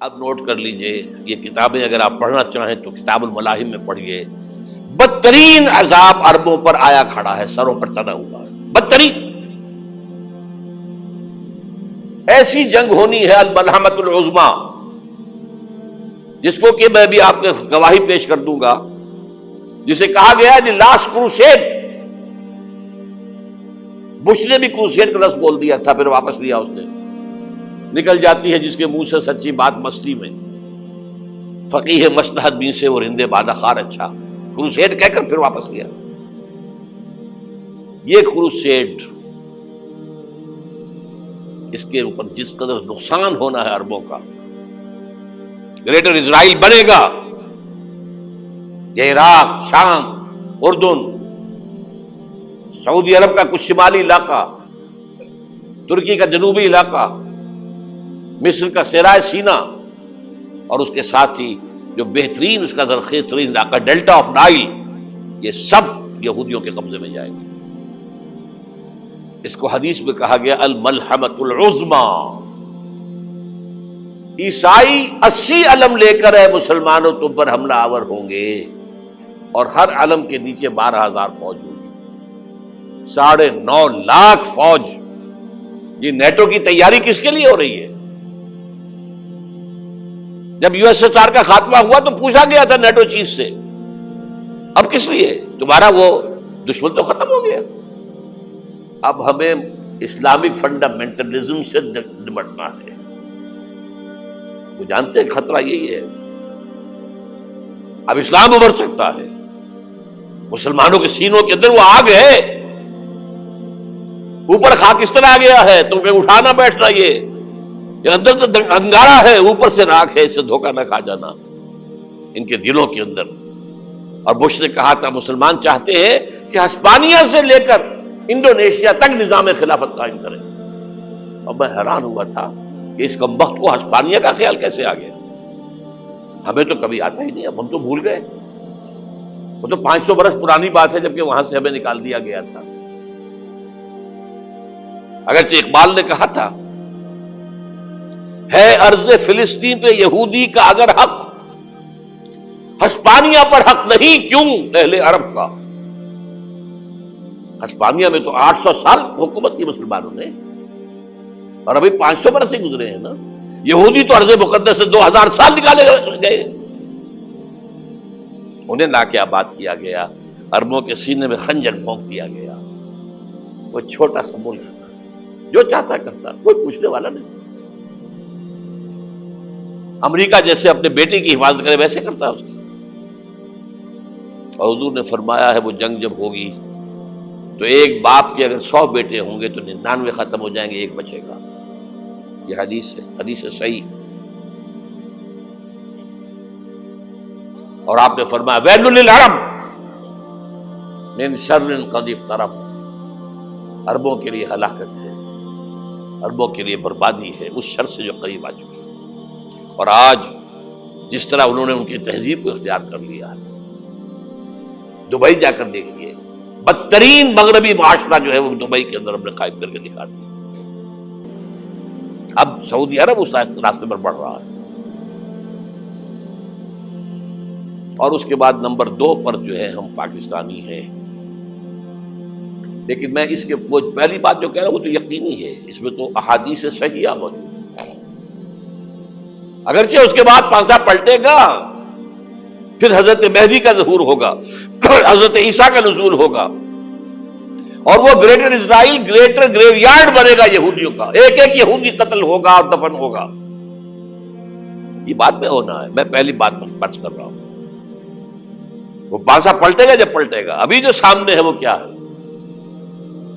اب نوٹ کر لیجئے، یہ کتابیں اگر آپ پڑھنا چاہیں تو کتاب الملاحم میں پڑھیے. بدترین عذاب عربوں پر آیا کھڑا ہے، سروں پر تنا ہوا ہے، بدترین. ایسی جنگ ہونی ہے الملحمۃ العظمیٰ، جس کو کہ میں بھی آپ کے گواہی پیش کر دوں گا، جسے کہا گیا ہے دی لاسٹ کروسیڈ. بش نے بھی کروسیڈ کا لفظ بول دیا تھا، پھر واپس لیا اس نے. نکل جاتی ہے جس کے منہ سے سچی بات مستی میں، فقیہ مصلحت بین سے وہ رندے بادہ خار اچھا، کروسیڈ کہہ کر پھر واپس لیا. یہ کروسیڈ، اس کے اوپر جس قدر نقصان ہونا ہے عربوں کا. گریٹر اسرائیل بنے گا، یہ عراق، شام، اردن، سعودی عرب کا کچھ شمالی علاقہ، ترکی کا جنوبی علاقہ، مصر کا صحرائے سینا، اور اس کے ساتھ ہی جو بہترین اس کا زرخیز ترین علاقہ ڈیلٹا آف نائل، یہ سب یہودیوں کے قبضے میں جائیں گے. اس کو حدیث میں کہا گیا الملحمۃ العظمیٰ. عیسائی 80 علم لے کر ہے مسلمانوں تم پر حملہ آور ہوں گے، اور ہر علم کے نیچے 12,000 فوج ہوگی، 9.5 لاکھ فوج. یہ نیٹو کی تیاری کس کے لیے ہو رہی ہے؟ جب یو ایس ایس آر کا خاتمہ ہوا تو پوچھا گیا تھا نیٹو چیف سے، اب کس لیے؟ تمہارا وہ دشمن تو ختم ہو گیا، اب ہمیں اسلامک فنڈامنٹلزم سے نمٹنا ہے. وہ جانتے ہیں خطرہ یہی ہے، اب اسلام ابھر سکتا ہے. مسلمانوں کے سینوں کے اندر وہ آگ ہے، اوپر خاکستر آ گیا ہے، تمہیں اٹھانا بیٹھنا، یہ اندر تو انگارہ ہے، اوپر سے راکھ ہے، اس سے دھوکہ نہ کھا جانا ان کے دلوں کے اندر. اور بش نے کہا تھا مسلمان چاہتے ہیں کہ ہسپانیہ سے لے کر انڈونیشیا تک نظام خلافت قائم کریں. اور میں حیران ہوا تھا کہ اس کمبخت کو ہسپانیہ کا خیال کیسے آ گیا. ہمیں تو کبھی آتا ہی نہیں، اب ہم تو بھول گئے. وہ تو 500 برس پرانی بات ہے، جبکہ وہاں سے ہمیں نکال دیا گیا تھا. اگرچہ اقبال نے کہا تھا ہے ارض فلسطین پہ یہودی کا اگر حق، ہسپانیہ پر حق نہیں کیوں اہل عرب کا. ہسپانیہ میں تو 800 سال حکومت کی مسلمانوں نے، اور ابھی 500 برس سے گزرے ہیں نا. یہودی تو ارض مقدس سے 2000 سال نکالے گئے. انہیں لا کے آباد کیا گیا، عربوں کے سینے میں خنجر بھونک دیا گیا. وہ چھوٹا سا ملک جو چاہتا کرتا، کوئی پوچھنے والا نہیں. امریکہ جیسے اپنے بیٹے کی حفاظت کرے ویسے کرتا اس کی. اور حضور نے فرمایا ہے وہ جنگ جب ہوگی تو ایک باپ کے اگر 100 بیٹے ہوں گے تو 99 ختم ہو جائیں گے، ایک بچے گا. یہ حدیث ہے، حدیث ہے صحیح. اور آپ نے فرمایا ویل للعرب من شر قد اقترب. عربوں کے لیے ہلاکت ہے، عربوں کے لیے بربادی ہے اس شر سے جو قریب آ چکی ہے. اور آج جس طرح انہوں نے ان کی تہذیب کو اختیار کر لیا ہے، دبئی جا کر دیکھیے، بدترین مغربی معاشرہ جو ہے وہ دبئی کے اندر ہم نے قائم کر کے دکھا دیا. اب سعودی عرب اس راستے پر بڑھ رہا ہے. اور اس کے بعد نمبر 2 پر جو ہے ہم پاکستانی ہیں. لیکن میں اس کے وہ پہلی بات جو کہہ رہا ہوں وہ تو یقینی ہے، اس میں تو احادیث صحیحہ موجود ہے. اگرچہ اس کے بعد پانسا پلٹے گا، پھر حضرت مہدی کا ظہور ہوگا، حضرت عیسیٰ کا نزول ہوگا، اور وہ گریٹر اسرائیل گریٹر گریو یارڈ بنے گا یہودیوں کا. ایک ایک یہودی قتل ہوگا اور دفن ہوگا. یہ بات میں ہونا ہے، میں پہلی بات پر فرض کر رہا ہوں. وہ پانسا پلٹے گا جب پلٹے گا. ابھی جو سامنے ہے وہ کیا ہے؟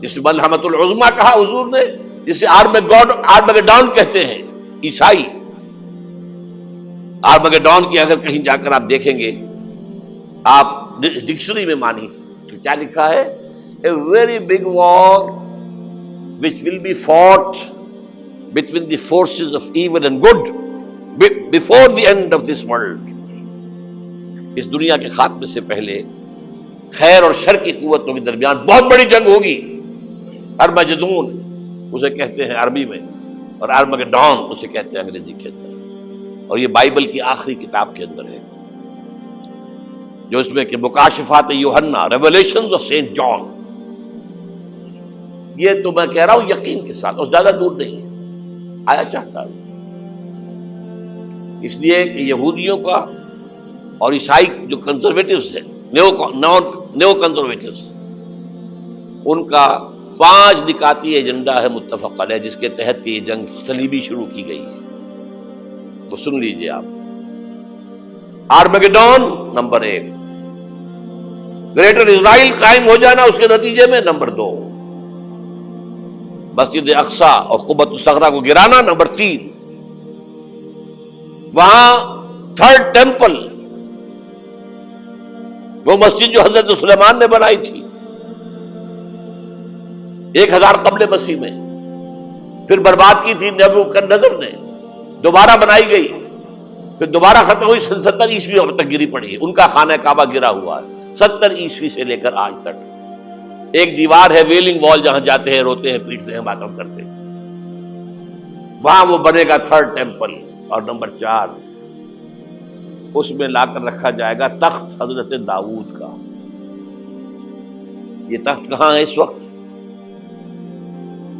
جس ملحمۃ العظمیٰ کہا حضور نے، جسے آرمگیڈون کہتے ہیں عیسائی. آرمگیڈون کی اگر کہیں جا کر آپ دیکھیں گے، آپ ڈکشنری میں مانی تو کیا لکھا ہے؟ A very big war which will be fought between the forces of evil and good before the end of this world. اس دنیا کے خاتمے سے پہلے خیر اور شر کی قوتوں کے درمیان بہت بڑی جنگ ہوگی. ارمجدون اسے کہتے ہیں عربی میں، اور آرمگیڈون اسے کہتے ہیں انگریزی کے اندر. اور یہ بائبل کی آخری کتاب کے اندر ہے، جو اس میں کہ مکاشفات یوحنا، ریولیشنز آف سینٹ جان. یہ تو میں کہہ رہا ہوں یقین کے ساتھ، اور زیادہ دور نہیں ہے، آیا چاہتا ہے. اس لیے کہ یہودیوں کا اور عیسائی جو کنزرویٹوز ہیں، نیو کنزرویٹوز، ان کا 5 نکاتی ایجنڈا ہے متفق علیہ، جس کے تحت کہ یہ جنگ صلیبی شروع کی گئی ہے. تو سن لیجئے آپ. آرمیگیڈون نمبر 1، گریٹر اسرائیل قائم ہو جانا اس کے نتیجے میں نمبر 2، مسجد اقصی اور قبۃ الصغریٰ کو گرانا نمبر 3، وہاں 3rd ٹیمپل، وہ مسجد جو حضرت سلیمان نے بنائی تھی 1000 قبل مسیح میں، پھر برباد کی تھی نبوکدنضر نے، دوبارہ بنائی گئی، پھر دوبارہ ختم ہوئی 70 عیسوی تک گری پڑی ہے. ان کا خانہ کعبہ گرا ہوا ہے 70 عیسوی سے لے کر آج تک. ایک دیوار ہے ویلنگ وال، جہاں جاتے ہیں، روتے ہیں، پیٹتے ہیں، ماتم کرتے ہیں، وہاں وہ بنے گا 3rd ٹیمپل. اور نمبر 4، اس میں لا کر رکھا جائے گا تخت حضرت داؤد کا. یہ تخت کہاں ہے اس وقت؟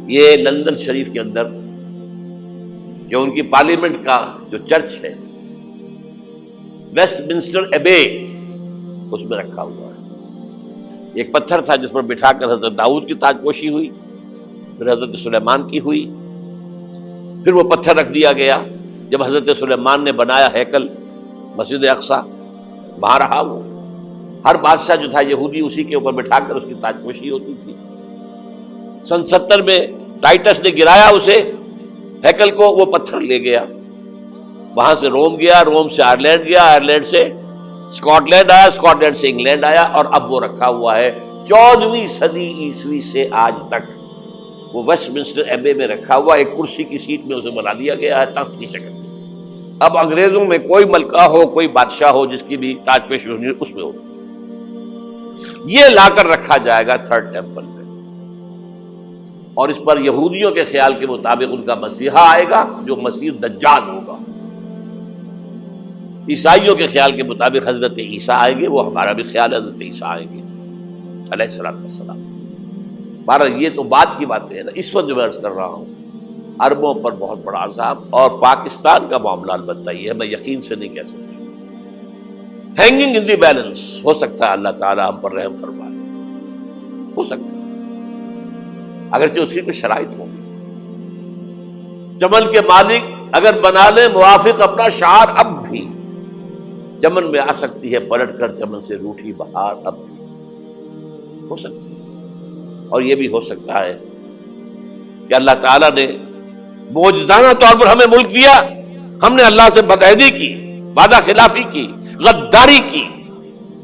یہ لندن شریف کے اندر، جو ان کی پارلیمنٹ کا جو چرچ ہے، ویسٹ منسٹر ایبے، اس میں رکھا ہوا ہے. ایک پتھر تھا جس پر بٹھا کر حضرت داؤد کی تاج پوشی ہوئی، پھر حضرت سلیمان کی ہوئی، پھر وہ پتھر رکھ دیا گیا جب حضرت سلیمان نے بنایا ہیکل مسجد اقصی، وہاں رہا وہ. ہر بادشاہ جو تھا یہودی اسی کے اوپر بٹھا کر اس کی تاج پوشی ہوتی تھی. سن 70 میں ٹائٹس نے گرایا اسے، ہیکل کو، وہ پتھر لے گیا، وہاں سے روم گیا، روم سے آئرلینڈ گیا، آئرلینڈ سے اسکاٹ لینڈ آیا، اسکاٹ لینڈ سے انگلینڈ آیا، اور اب وہ رکھا ہوا ہے 14ویں صدی عیسوی سے آج تک. وہ ویسٹ منسٹر ایبے میں رکھا ہوا، ایک کرسی کی سیٹ میں اسے بنا دیا گیا ہے تخت کی شکل میں. اب انگریزوں میں کوئی ملکہ ہو، کوئی بادشاہ ہو جس کی بھی تاج پوشی ہونی اس میں ہو، یہ لا کر رکھا جائے گا 3rd ٹیمپل میں. اور اس پر یہودیوں کے خیال کے مطابق ان کا مسیحا آئے گا جو مسیح دجال ہوگا. عیسائیوں کے خیال کے مطابق حضرت عیسیٰ آئیں گے، وہ ہمارا بھی خیال ہے حضرت عیسیٰ آئیں گے علیہ السلام. بہرحال یہ تو بعد کی باتیں ہیں نا. اس وقت جو میں عرض کر رہا ہوں، عربوں پر بہت بڑا عذاب، اور پاکستان کا معاملہ البتہ یہ ہے، میں یقین سے نہیں کہہ سکتا. ہینگنگ ان دی بیلنس، ہو سکتا ہے اللہ تعالی ہم پر رحم فرمائے، ہو سکتا ہے، اگرچہ اسی پہ شرائط ہوں گی. چمن کے مالک اگر بنا لے موافق اپنا شعار، اب بھی چمن میں آ سکتی ہے پلٹ کر چمن سے روٹھی بہار، اب بھی ہو سکتی ہے. اور یہ بھی ہو سکتا ہے کہ اللہ تعالیٰ نے معجزانہ طور پر ہمیں ملک دیا، ہم نے اللہ سے بدعہدی کی، وعدہ خلافی کی، غداری کی،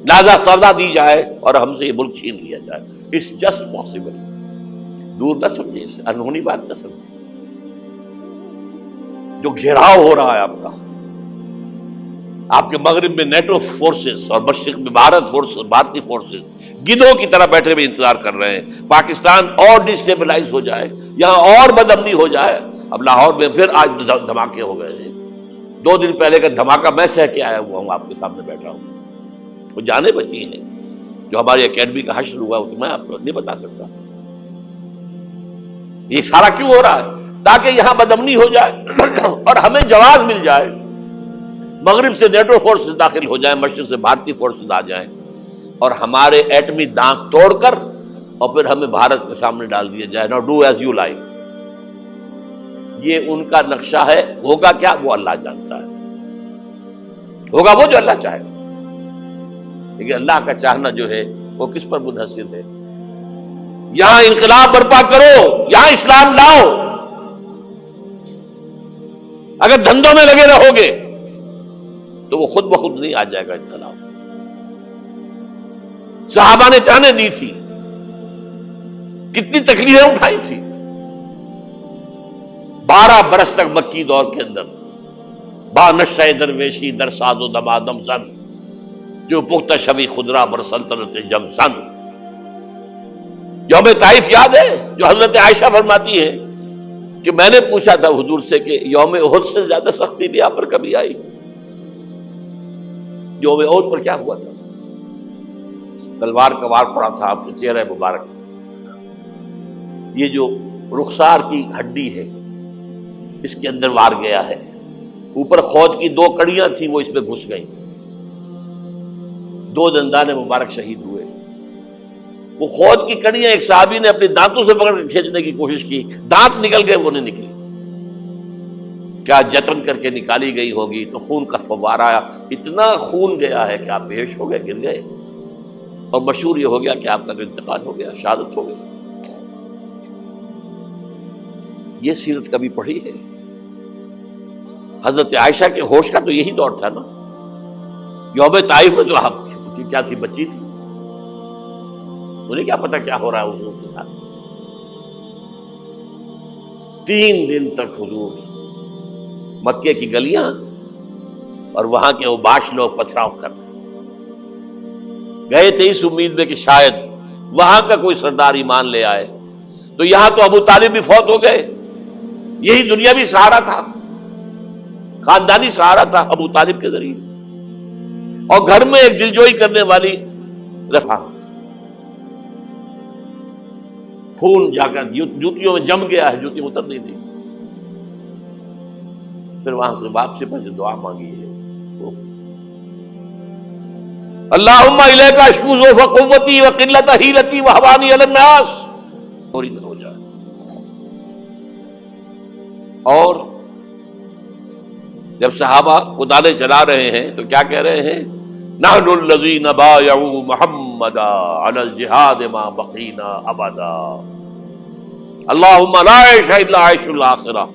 لہذا سزا دی جائے اور ہم سے یہ ملک چھین لیا جائے. It's just possible. دور نہ سمجھے، اسے انہونی بات نہ سمجھے. جو گھیراؤ ہو رہا ہے آپ کے مغرب میں نیٹو فورسز اور مشرق میں بھارتی فورسز گدھوں کی طرح بیٹھے ہوئے انتظار کر رہے ہیں پاکستان اور ڈسٹیبلائز ہو جائے، یہاں اور بدامنی ہو جائے. اب لاہور میں پھر آج دھماکے ہو گئے ہیں. 2 دن پہلے کا دھماکہ میں سہ کے آیا ہوا ہوں، آپ کے سامنے بیٹھا ہوں. وہ جانے بچی ہیں، جو ہماری اکیڈمی کا حشر ہوا وہ تو میں آپ کو نہیں بتا سکتا. یہ سارا کیوں ہو رہا ہے؟ تاکہ یہاں بدامنی ہو جائے اور ہمیں جواز مل جائے. مغرب سے نیٹو فورسز داخل ہو جائیں، مشرق سے بھارتی فورسز آ جائیں، اور ہمارے ایٹمی دانت توڑ کر اور پھر ہمیں بھارت کے سامنے ڈال دیا جائے. نو ڈو ایز یو لائک. یہ ان کا نقشہ ہے. ہوگا کیا وہ اللہ جانتا ہے، ہوگا وہ جو اللہ چاہے. لیکن اللہ کا چاہنا جو ہے وہ کس پر منحصر ہے؟ یہاں انقلاب برپا کرو، یہاں اسلام لاؤ. اگر دھندوں میں لگے رہو گے تو وہ خود بخود نہیں آ جائے گا انقلاب. صحابہ نے جانیں دی تھی، کتنی تکلیفیں اٹھائی تھی. 12 برس تک مکی دور کے اندر با نشہ درویشی در ساز و دمادم زن، جو پختہ شبی خدرا بر سلطنت جم سن. یوم طائف یاد ہے جو حضرت عائشہ فرماتی ہے کہ میں نے پوچھا تھا حضور سے کہ یوم احد سے زیادہ سختی بھی آپ پر کبھی آئی؟ یوم احد پر کیا ہوا تھا؟ تلوار کا وار پڑا تھا آپ کے چہرہ مبارک، یہ جو رخسار کی ہڈی ہے اس کے اندر وار گیا ہے، اوپر خود کی 2 کڑیاں تھیں وہ اس میں گھس گئیں، 2 دندان مبارک شہید ہوئے۔ وہ خود کی کڑیاں ایک صحابی نے اپنے دانتوں سے پکڑ کے کھینچنے کی کوشش کی، دانت نکل گئے، وہ نہیں نکلی، کیا جتن کر کے نکالی گئی ہوگی تو خون کا فوارہ آیا، اتنا خون گیا ہے کہ آپ بے ہوش ہو گئے، گر گئے، اور مشہور یہ ہو گیا کہ آپ کا انتقال ہو گیا، شہادت ہو گئی۔ یہ سیرت کبھی پڑھی ہے؟ حضرت عائشہ کے ہوش کا تو یہی دور تھا نا، یوم طائف میں تو آپ کی کیا تھی، بچی تھی، انہیں کیا پتا کیا ہو رہا ہے حضور کے ساتھ۔ 3 دن تک حضور مکے کی گلیاں اور وہاں کے اوباش لوگ پتھراؤ کر گئے تھے اس امید میں کہ شاید وہاں کا کوئی سردار ایمان لے آئے، تو یہاں تو ابو طالب بھی فوت ہو گئے، یہی دنیاوی سہارا تھا، خاندانی سہارا تھا ابو طالب کے ذریعے، اور گھر میں ایک دلجوئی کرنے والی رفا، خون جا کر جوتیوں میں جم گیا ہے، جوتی اتر نہیں دی، پھر وہاں سے واپسی پر جو دعا مانگی ہے، اللہم الیک اشکو ضعف قوتی وقلت حیلتی وہوانی علی الناس، پوری نہ ہو جائے۔ اور جب صحابہ کدالیں چلا رہے ہیں تو کیا کہہ رہے ہیں؟ نحن الذین بایعوا محمدا علی الجہاد ما بقینا ابدا، اللہم لا عیش الا عیش الاخرہ۔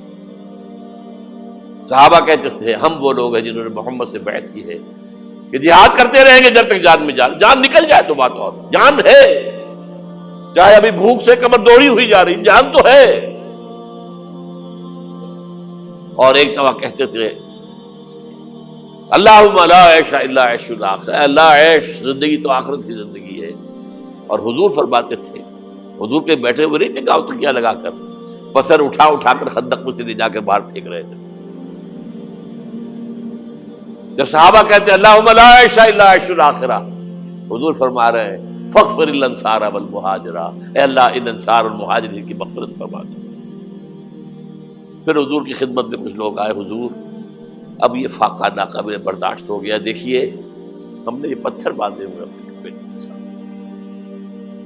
صحابہ کہتے تھے ہم وہ لوگ ہیں جنہوں نے محمد سے بیعت کی ہے کہ جہاد کرتے رہیں گے جب تک جان میں جان نکل جائے تو بات اور، جان ہے، چاہے ابھی بھوک سے کمر دوڑی ہوئی جا رہی، جان تو ہے۔ اور ایک دفعہ کہتے تھے اللہم لا عیش الا عیش الاخرہ، اللہ عیش زندگی تو آخرت کی زندگی ہے۔ اور حضور فرماتے تھے، حضور کے بیٹھے ہوئے نہیں تھے گاؤں تکیہ لگا کر، پتھر اٹھا اٹھا کر خندق میں سے لے جا کر باہر پھینک رہے تھے۔ جب صحابہ کہتے ہیں اللہم لا عیش الا عیش الاخرہ، حضور فرما رہے ہیں فاغفر الانصار والمہاجرہ، اے اللہ ان انصار اور مہاجرین کی مغفرت فرما دو۔ پھر حضور کی خدمت میں کچھ لوگ آئے، حضور اب یہ فاقہ ناقابل برداشت ہو گیا، دیکھیے ہم نے یہ پتھر باندھے ہوئے اپنے پیٹ کے ساتھ۔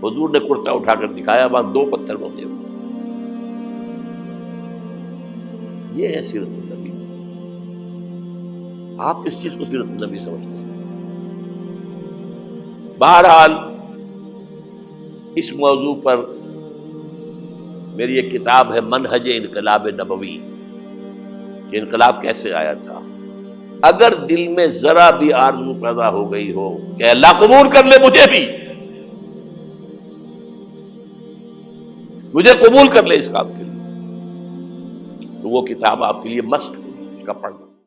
حضور نے کرتا اٹھا کر دکھایا، وہاں 2 پتھر باندھے ہوئے۔ یہ ہے سیرت النبی۔ آپ کس چیز کو سیرت النبی سمجھتے ہیں؟ بہرحال اس موضوع پر میری ایک کتاب ہے منہج انقلاب نبوی، کہ انقلاب کیسے آیا تھا۔ اگر دل میں ذرا بھی آرزو پیدا ہو گئی ہو کہ اللہ قبول کر لے مجھے بھی، مجھے قبول کر لے اس کام کے لیے، تو وہ کتاب آپ کے لیے مست ہوگی، اس کا پڑھنا۔